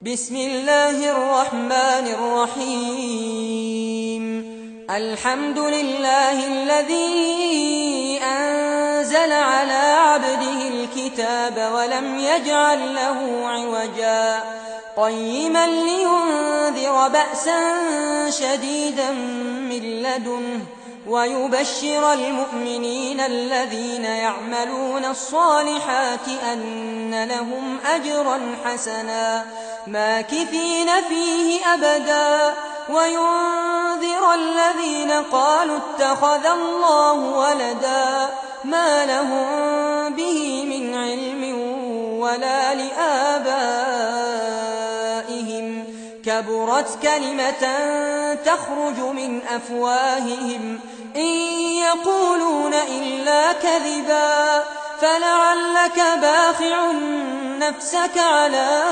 بسم الله الرحمن الرحيم. الحمد لله الذي أنزل على عبده الكتاب ولم يجعل له عوجا قيما لينذر بأسا شديدا من لدنه ويبشر المؤمنين الذين يعملون الصالحات أن لهم أجرا حسنا ماكثين فيه أبدا وينذر الذين قالوا اتخذ الله ولدا ما لهم به من علم ولا لآبائهم كبرت كلمة تخرج من أفواههم إن يقولون إلا كذبا فلعلك باخع نفسك على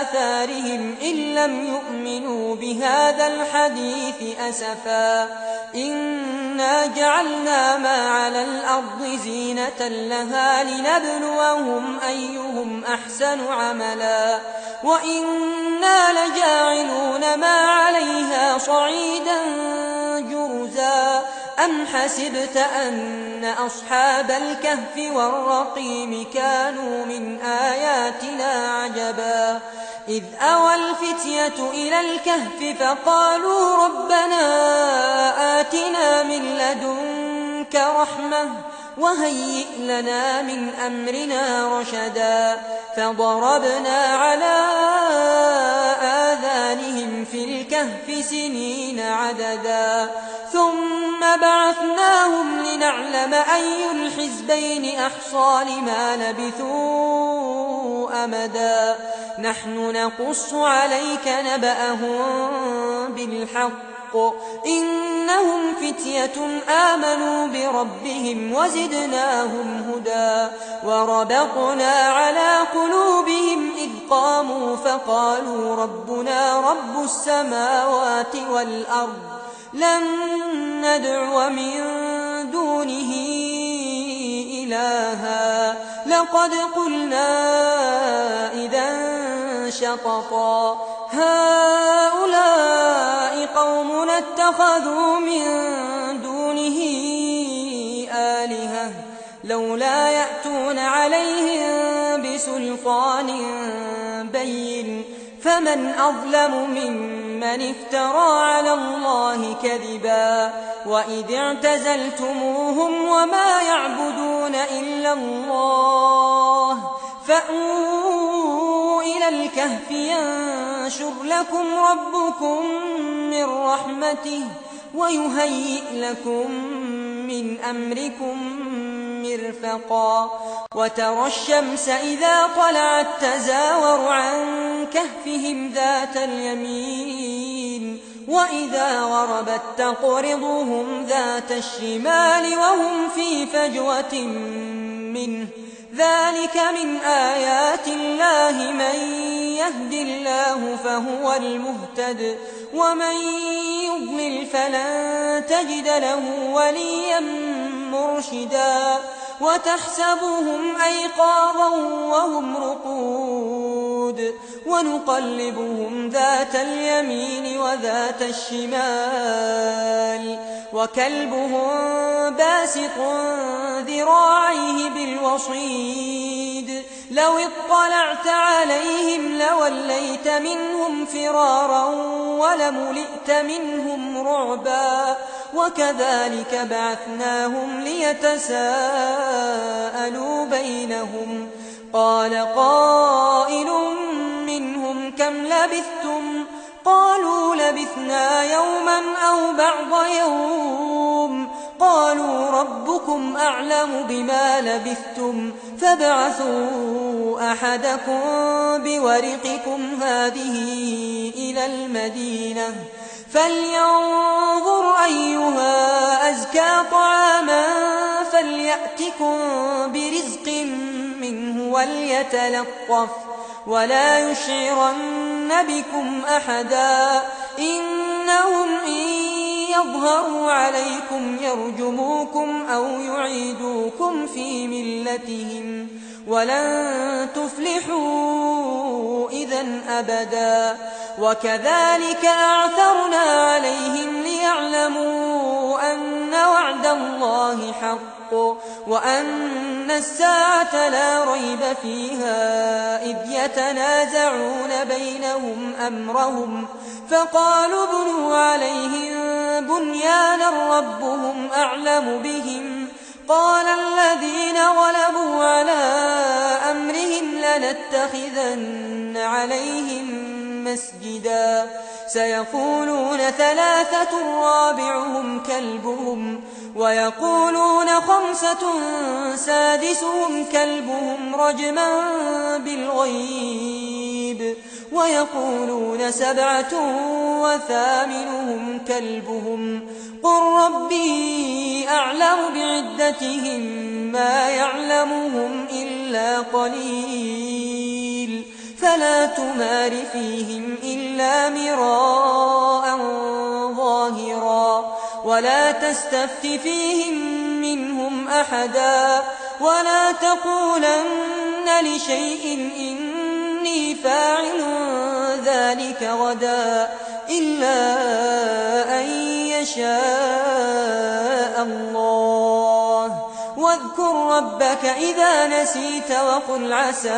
آثارهم إن لم يؤمنوا بهذا الحديث أسفا إنا جعلنا ما على الأرض زينة لها لنبلوهم أيهم أحسن عملا وإنا لجاعلون ما عليها صعيدا جرزا أم حسبت أن أصحاب الكهف والرقيم كانوا من آياتنا عجبا إذ أوى الفتية إلى الكهف فقالوا ربنا آتنا من لدنك رحمة وهيئ لنا من أمرنا رشدا فضربنا على آذانهم في الكهف سنين عددا ثم بعثناهم لنعلم أي الحزبين أحصى لما لبثوا أمدا نحن نقص عليك نبأهم بالحق إنهم فتية آمنوا بربهم وزدناهم هدى وربطنا على قلوبهم إذ قاموا فقالوا ربنا رب السماوات والأرض لن ندعو من دونه إلها لقد قلنا إذا شططا هؤلاء قومنا اتخذوا من دونه آلهة لولا يأتون عليهم بسلطان بين فمن أظلم ممن افترى على الله كذبا وإذ اعتزلتموهم وما يعبدون إلا الله فأووا إلى الكهف ينشر لكم ربكم من رحمته ويهيئ لكم من أمركم مرفقا وترى الشمس إذا طلعت تزاور عن كهفهم ذات اليمين وإذا غربت تقرضهم ذات الشمال وهم في فجوة منه ذلك من آيات الله من يهد الله فهو المهتد ومن يضلل فلن تجد له وليا مرشدا وتحسبهم أيقاظا وهم رقود ونقلبهم ذات اليمين وذات الشمال وكلبهم باسط ذراعيه بالوصيد لو اطلعت عليهم لوليت منهم فرارا ولملئت منهم رعبا وكذلك بعثناهم ليتساءلوا بينهم قال قائل منهم كم لبثتم قالوا لبثنا يوما أو بعض يوم قالوا ربكم أعلم بما لبثتم فابعثوا أحدكم بورقكم هذه إلى المدينة فلينظر أيها أزكى طعاما فليأتكم برزق منه وليتلطف ولا يشعرن بكم أحدا إنهم إن يظهروا عليكم يرجموكم أو يعيدوكم في ملتهم ولن تفلحوا إذا أبدا. وكذلك أعثرنا عليهم ليعلموا أن وعد الله حق وأن الساعة لا ريب فيها إذ يتنازعون بينهم أمرهم فقالوا ابنوا عليهم بنيانا ربهم أعلم بهم قال الذين غلبوا على أمرهم لنتخذن عليهم مسجدا سيقولون ثلاثة رابعهم كلبهم ويقولون خمسة سادسهم كلبهم رجما بالغيب ويقولون سبعة وثامنهم كلبهم قل ربي أعلم بعدتهم ما يعلمهم إلا قليل فلا تمار فيهم إلا مراء ظاهرا ولا تستفت فيهم منهم أحدا ولا تقولن لشيء إني فاعل ذلك غدا إلا أن يشاء الله واذكر ربك إذا نسيت وقل عسى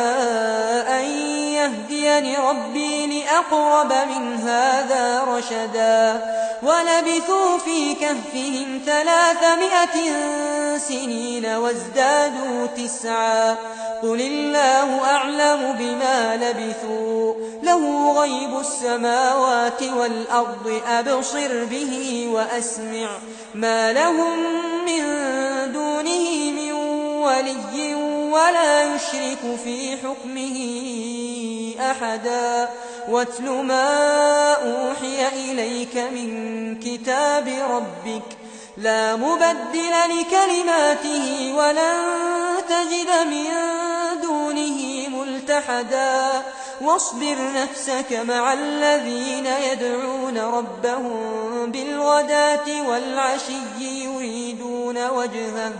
أن يهديني ربي لأقرب من هذا رشدا ولبثوا في كهفهم 300 سنين وازدادوا 9 قل الله أعلم بما لبثوا له غيب السماوات والأرض أبصر به وأسمع ما لهم من دونه من ولي ولا يشرك في حكمه أحدا واتل ما أوحي إليك من كتاب ربك لا مبدل لكلماته ولن تجد من دونه ملتحدا واصبر نفسك مع الذين يدعون ربهم بالغداة والعشي يريدون وجهه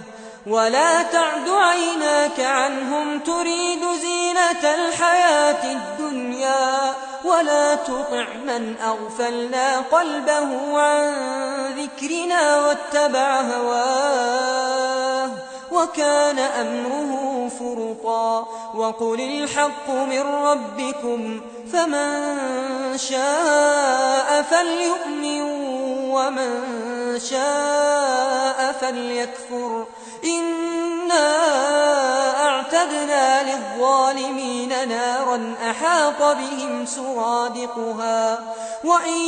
ولا تعد عيناك عنهم تريد زينة الحياة الدنيا ولا تطع من أغفلنا قلبه عن ذكرنا واتبع هواه وكان أمره فرطا وقل الحق من ربكم فمن شاء فليؤمن ومن شاء فليكفر إنا أعتدنا للظالمين نارا أحاط بهم سرادقها وإن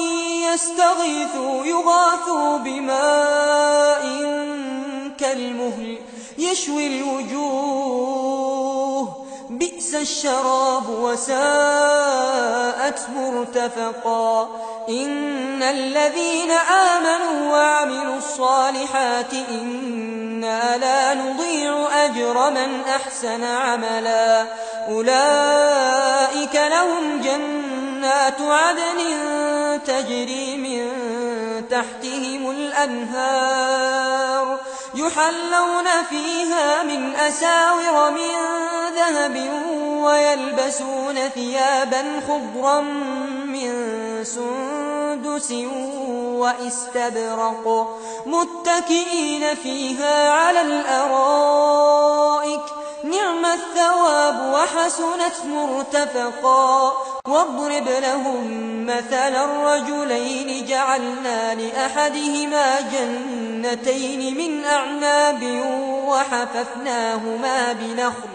يستغيثوا يغاثوا بماء كالمهل يشوي الوجوه بئس الشراب وساءت مرتفقا إن الذين آمنوا وعملوا الصالحات إنا لا نضيع أجر من أحسن عملا أولئك لهم جنات عدن تجري من تحتهم الأنهار يحلون فيها من أساور من ذهب ويلبسون ثيابا خضرا من سندس وإستبرق متكئين فيها على الأرائك نعم الثواب وحسنت مرتفقا واضرب لهم مثل الرجلين جعلنا لأحدهما جنتين من أعناب وحففناهما بنخل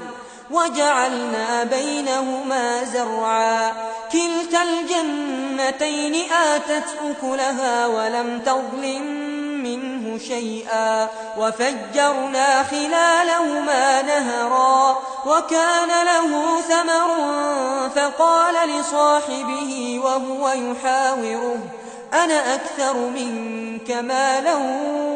وجعلنا بينهما زرعا كلتا الجنتين آتت أكلها ولم تظلم منه شيئا وفجرنا خلالهما نهرا وكان له ثمر فقال لصاحبه وهو يحاوره أنا أكثر منك مالا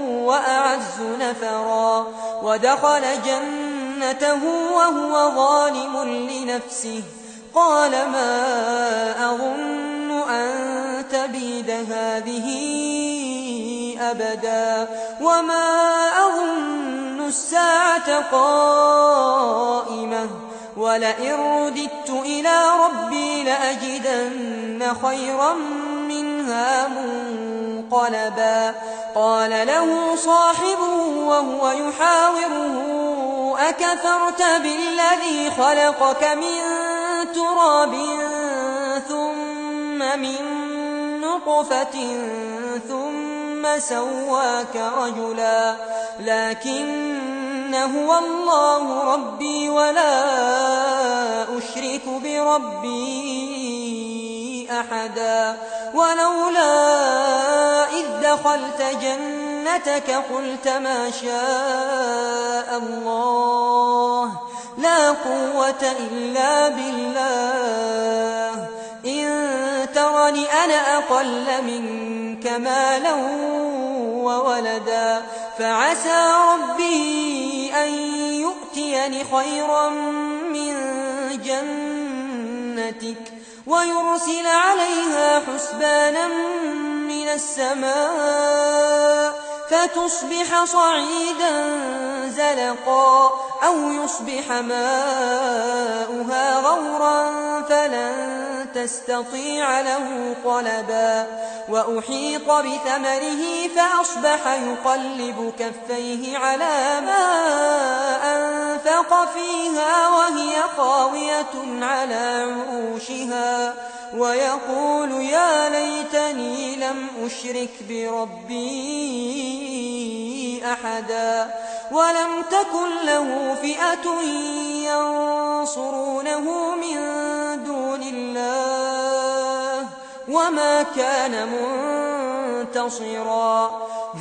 وأعز نفرا ودخل جنته وهو ظالم لنفسه قال ما أظن أن تبيد هذه أبدا وما أظن الساعة قائمة ولئن رددت إلى ربي لأجدن خيرا منها منقلبا قال له صاحبه وهو يحاوره أكفرت بالذي خلقك من تراب ثم من نطفة ثم سواك رجلا لكن هو الله ربي ولا أشرك بربي أحدا ولولا إذ دخلت جنتك قلت ما شاء الله لا قوة إلا بالله إن ترني أنا أقل منك مالا وولدا فعسى ربي أن يؤتيني خيرا من جنتك ويرسل عليها حسبانا من السماء فتصبح صعيدا زلقا أو يصبح ماؤها غورا فلن تستطيع له طلبا وأحيط بثمره فأصبح يقلب كفيه على ما أنفق فيها وهي خاوية على عروشها ويقول يا ليتني لم أشرك بربي أحدا ولم تكن له فئة ينصرونه من دون الله وما كان منتصرا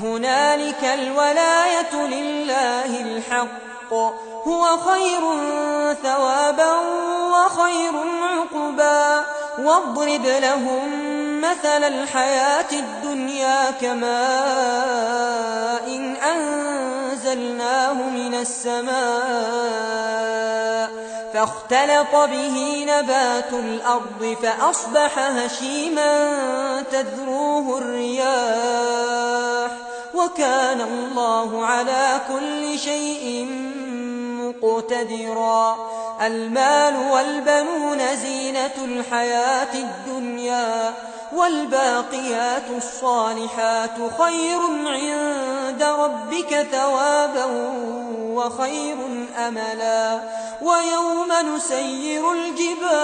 هنالك الولاية لله الحق هو خير ثوابا وخير عقبا واضرب لهم مثل الحياة الدنيا كماء إن أنزلناه من السماء فاختلط به نبات الأرض فأصبح هشيما تذروه الرياح وكان الله على كل شيء مقتدرا المال والبنون زينة الحياة الدنيا والباقيات الصالحات خير عند ربك ثوابا وخير أملا ويوم نسير الجبال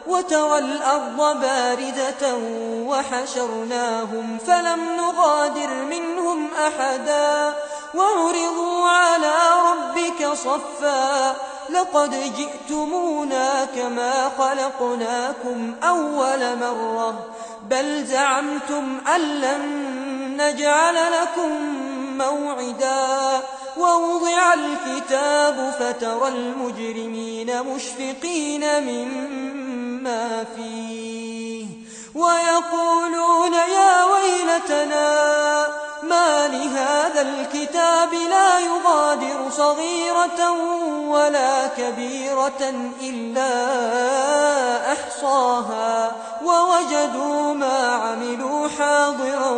وترى الأرض باردة وحشرناهم فلم نغادر منهم أحدا وعرضوا على ربك صفا لقد جئتمونا كما خلقناكم أول مرة بل زعمتم أن لن نجعل لكم موعدا ووضع الكتاب فترى المجرمين مشفقين مما فيه ويقولون يا ويلتنا ما لهذا الكتاب لا يغادر صغيرة ولا كبيرة إلا أحصاها ووجدوا ما عملوا حاضرا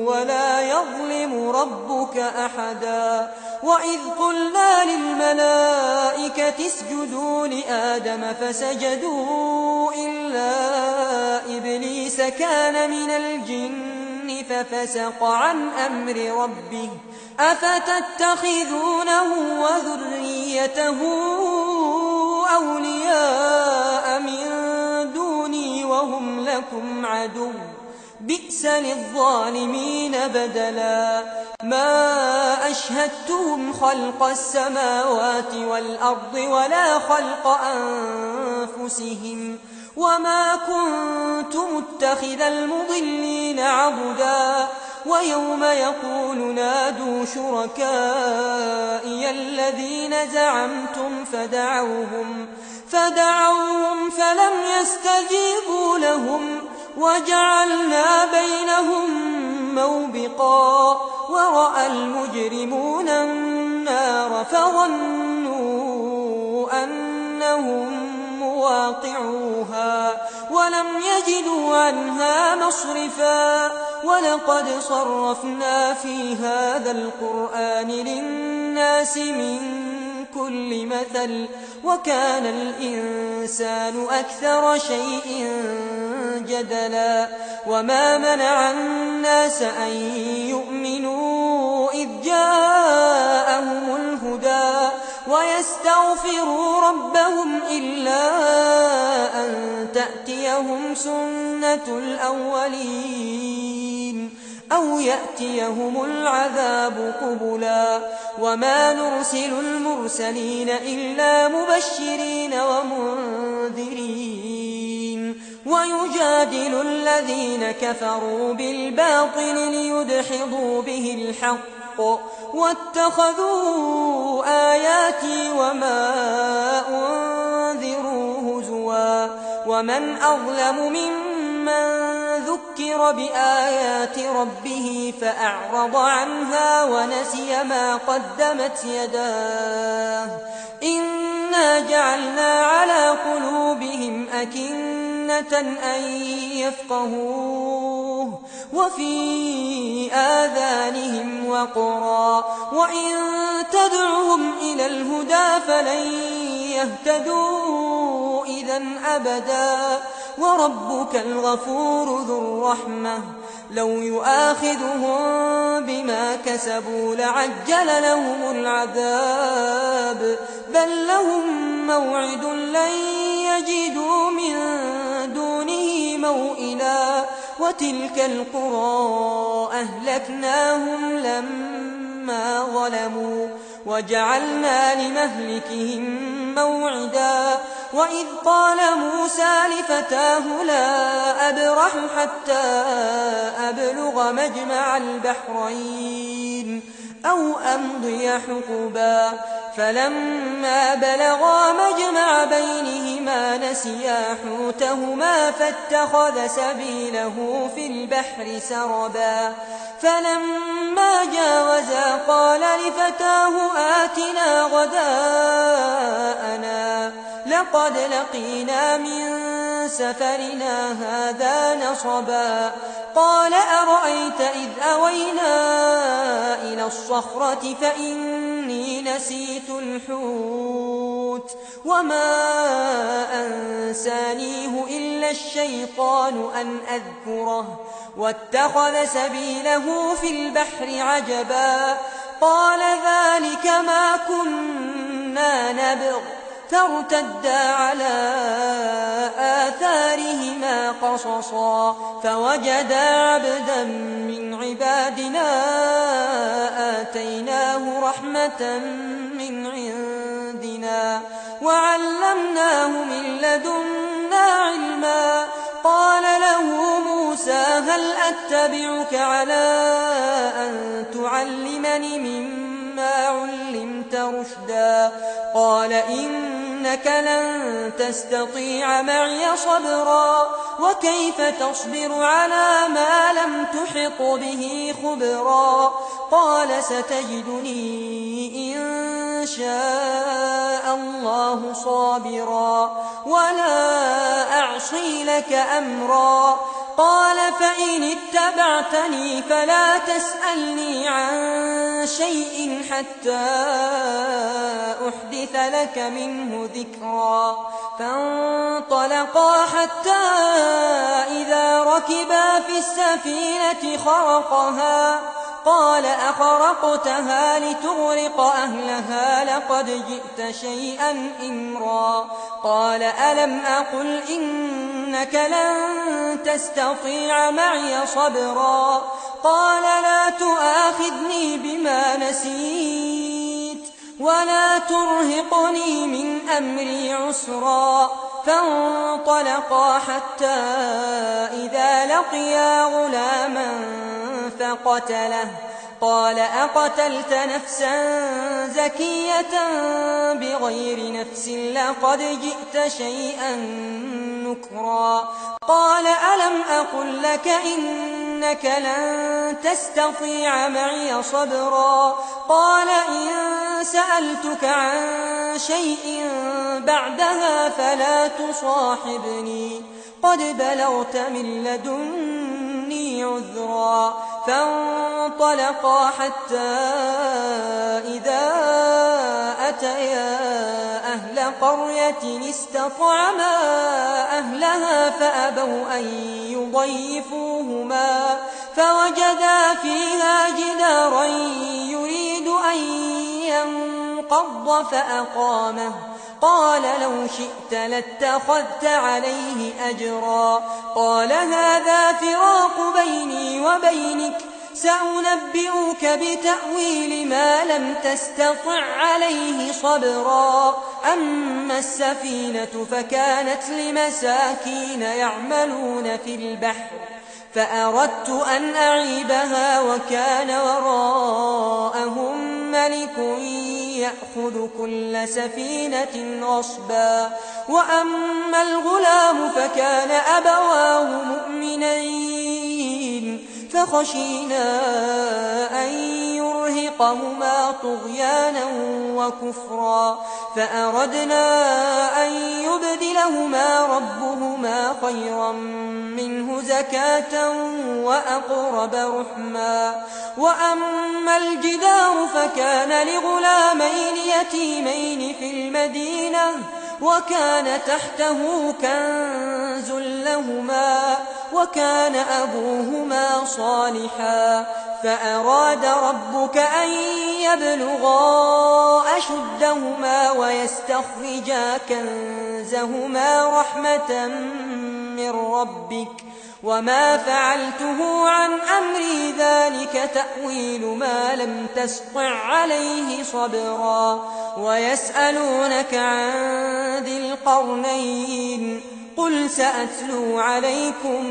ولا يظلم ربك أحدا وإذ قلنا للملائكة اسجدوا لآدم فسجدوا إلا إبليس كان من الجن ففسق عن أمر ربه أفتتخذونه وذريته أولياء من دوني وهم لكم عدو بئس للظالمين بدلا ما أشهدتهم خلق السماوات والأرض ولا خلق أنفسهم وما كنت متخذ المضلين عضدا ويوم يقول نادوا شركائي الذين زعمتم فدعوهم فلم يستجيبوا لهم وجعلنا بينهم موبقا ورأى المجرمون النار فظنوا أنهم مواقعوها ولم يجدوا عنها مصرفا ولقد صرفنا في هذا القرآن للناس من كل مثل وكان الإنسان أكثر شيء جدلا وما منع الناس أن يؤمنوا إذ جاءهم الهدى ويستغفروا ربهم إلا أن تأتيهم سنة الأولين أو يأتيهم العذاب قبلا وما نرسل المرسلين إلا مبشرين ومنذرين ويجادل الذين كفروا بالباطل ليدحضوا به الحق واتخذوا آياتي وما أنذروا هزوا ومن أظلم ممن ذكر بآيات ربه فأعرض عنها ونسي ما قدمت يداه إنا جعلنا على قلوبهم أكنة أن يفقهوه وفي آذانهم وقرا وإن تدعهم إلى الهدى فلن يهتدوا إذا أبدا وربك الغفور ذو الرحمة لو يؤاخذهم بما كسبوا لعجل لهم العذاب بل لهم موعد لن يجدوا من دونه موئلا وتلك القرى أهلكناهم لما ظلموا وجعلنا لمهلكهم موعدا وإذ قال موسى لفتاه لا أبرح حتى أبلغ مجمع البحرين أو أمضي حقبا فلما بلغا مجمع بينهما نسيا حوتهما فاتخذ سبيله في البحر سربا فلما جاوزا قال لفتاه آتنا غداءنا لقد لقينا من سفرنا هذا نصبا قال أرأيت إذ أوينا إلى الصخرة فإني نسيت الحوت وما أنسانيه إلا الشيطان أن أذكره واتخذ سبيله في البحر عجبا قال ذلك ما كنا نبغ فارتدا على آثارهما قصصا فوجدا عبدا من عبادنا آتيناه رحمة من عندنا وعلمناه من لدنا علما قال له موسى هل أتبعك على أن تعلمني مما علمت رشدا قال إنك لن تستطيع معي صبرا وكيف تصبر على ما لم تحط به خبرا قال ستجدني إن شاء الله صابرا ولا أعصي لك أمرا قال فإن اتبعتني فلا تسألني عن شيء حتى أحدث لك منه ذكرا فانطلقا حتى إذا ركبا في السفينة خرقها قال أخرقتها لتغرق أهلها لقد جئت شيئا إمرا قال ألم أقل إنك لن تستطيع معي صبرا قال لا تؤاخذني بما نسيت ولا ترهقني من أمري عسرا فانطلقا حتى إذا لقيا غلاما فقتله قال أقتلت نفسا زكية بغير نفس لقد جئت شيئا نكرا قال ألم أقل لك إنك لن تستطيع معي صبرا قال إن سألتك عن شيء بعدها فلا تصاحبني قد بلغت من لدني عذرا فانطلقا حتى إذا أتيا أهل قرية استطعما أهلها فأبوا أن يضيفوهما فوجدا فيها جدارا يريد أن ينقض فأقامه قال لو شئت لاتخذت عليه أجرا قال هذا فراق بيني وبينك سأنبئك بتأويل ما لم تستطع عليه صبرا أما السفينة فكانت لمساكين يعملون في البحر فأردت أن أعيبها وكان وراءهم ملك يأخذ كل سفينة غصبا وأما الغلام فكان أبواه مؤمنين فخشينا أن يرهقهما طغيانا وكفرا فأردنا أن يبدلهما ربهما خيرا منه زكاة وأقرب رحما وأما الجدار فكان لغلامين يتيمين في المدينة وكان تحته كنز لهما وكان أبوهما صالحا فأراد ربك أن يبلغا أشدهما ويستخرجا كنزهما رحمة من ربك وما فعلته عن أمري ذلك تأويل ما لم تسطع عليه صبرا ويسألونك عن ذي القرنين قل سأتلو عليكم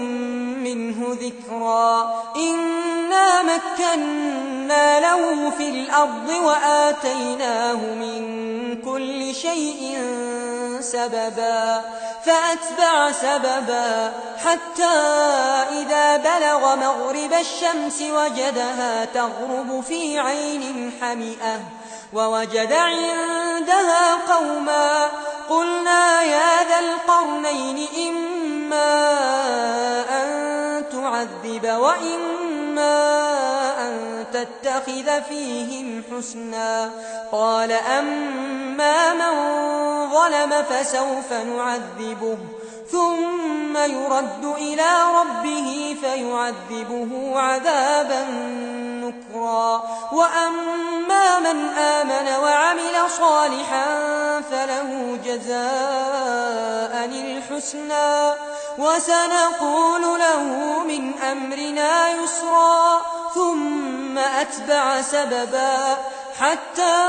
منه ذكرا إنا مكنا له في الأرض وآتيناه من كل شيء سببا فأتبع سببا حتى إذا بلغ مغرب الشمس وجدها تغرب في عين حمئة ووجد عندها قوما قلنا يا ذا القرنين إما أن تعذب وإما أن تتخذ فيهم حسنا قال أما من ظلم فسوف نعذبه ثم يرد إلى ربه فيعذبه عذابا نكرا وأما من آمن وعمل صالحا فله جزاء الحسنى وسنقول له من أمرنا يسرا ثم أتبع سببا حتى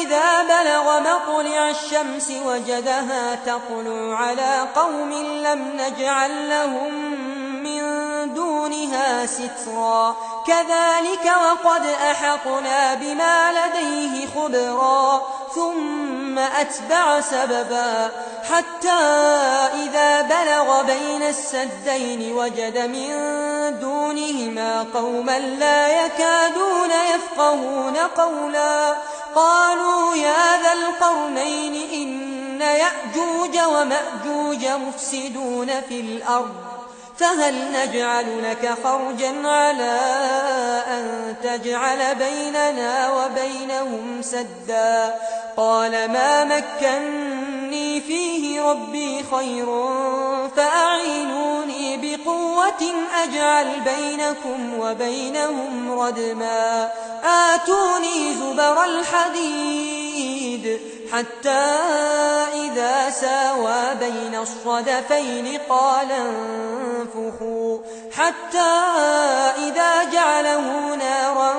إذا بلغ مطلع الشمس وجدها تطلع على قوم لم نجعل لهم من دونها سترا كذلك وقد أحطنا بما لديه خبرا ثم أتبع سببا حتى إذا بلغ بين السدين وجد من دونهما قوما لا يكادون يفقهون قولا قالوا يا ذا القرنين إن يأجوج ومأجوج مفسدون في الأرض فهل نجعل لك خرجا على أن تجعل بيننا وبينهم سدا قال ما مكني فيه ربي خير فأعينوني بقوة أجعل بينكم وبينهم ردما آتوني زبر الحديد حتى إذا ساوى بين الصدفين قال انفخوا حتى إذا جعله نارا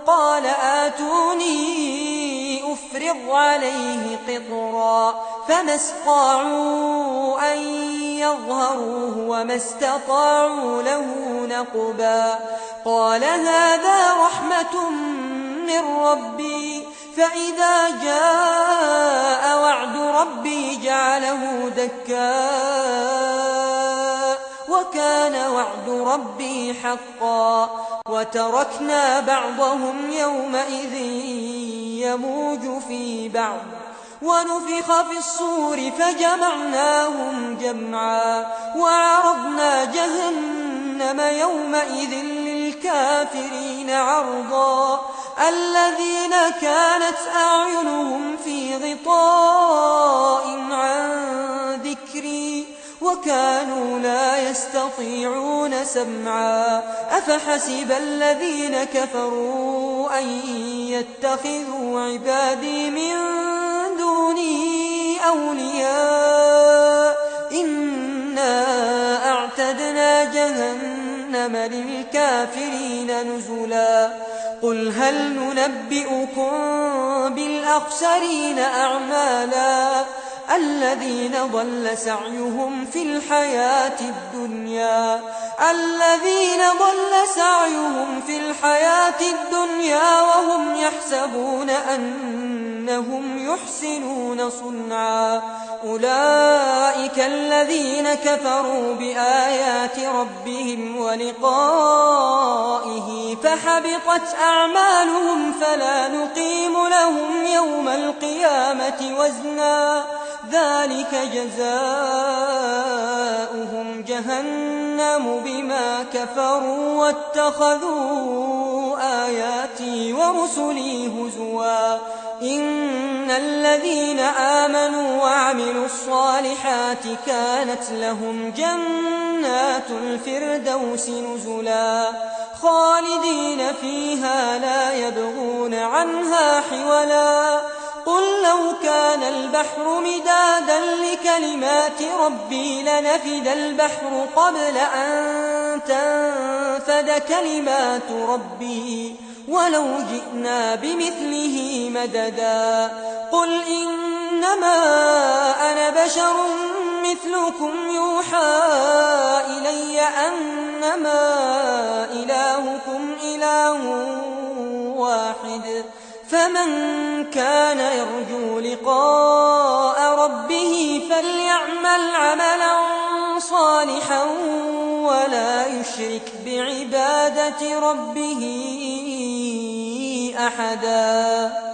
قال آتوني أفرغ عليه قطرا فما استطاعوا أن يظهروه وما استطاعوا له نقبا قال هذا رحمة من ربي فإذا جاء وعد ربي جعله دكاء وكان وعد ربي حقا وتركنا بعضهم يومئذ يموج في بعض ونفخ في الصور فجمعناهم جمعا وعرضنا جهنم جهنم يومئذ للكافرين عرضا الذين كانت أعينهم في غطاء عن ذكري وكانوا لا يستطيعون سمعا أفحسب الذين كفروا أن يتخذوا عبادي من دوني أولياء إنا أعتدنا جهنم للكافرين نزلا قل هل ننبئكم بالأخسرين أعمالا الذين ضل سعيهم في الحياة الدنيا وهم يحسبون أنهم يحسنون صنعا أولئك الذين كفروا بآيات ربهم ولقائه فحبطت أعمالهم فلا نقيم لهم يوم القيامة وزنا ذلك جزاؤهم جهنم بما كفروا واتخذوا آياتي ورسلي هزوا إن الذين آمنوا وعملوا الصالحات كانت لهم جنات الفردوس نزلا خالدين فيها لا يبغون عنها حولا قل لو كان البحر مدادا لكلمات ربي لنفد البحر قبل أن تنفد كلمات ربي ولو جئنا بمثله مددا قل إنما أنا بشر مثلكم يوحى إلي أنما إلهكم إله واحد فمن كان يرجو لقاء ربه فليعمل عملا صالحا ولا يشرك بعبادة ربه أحدا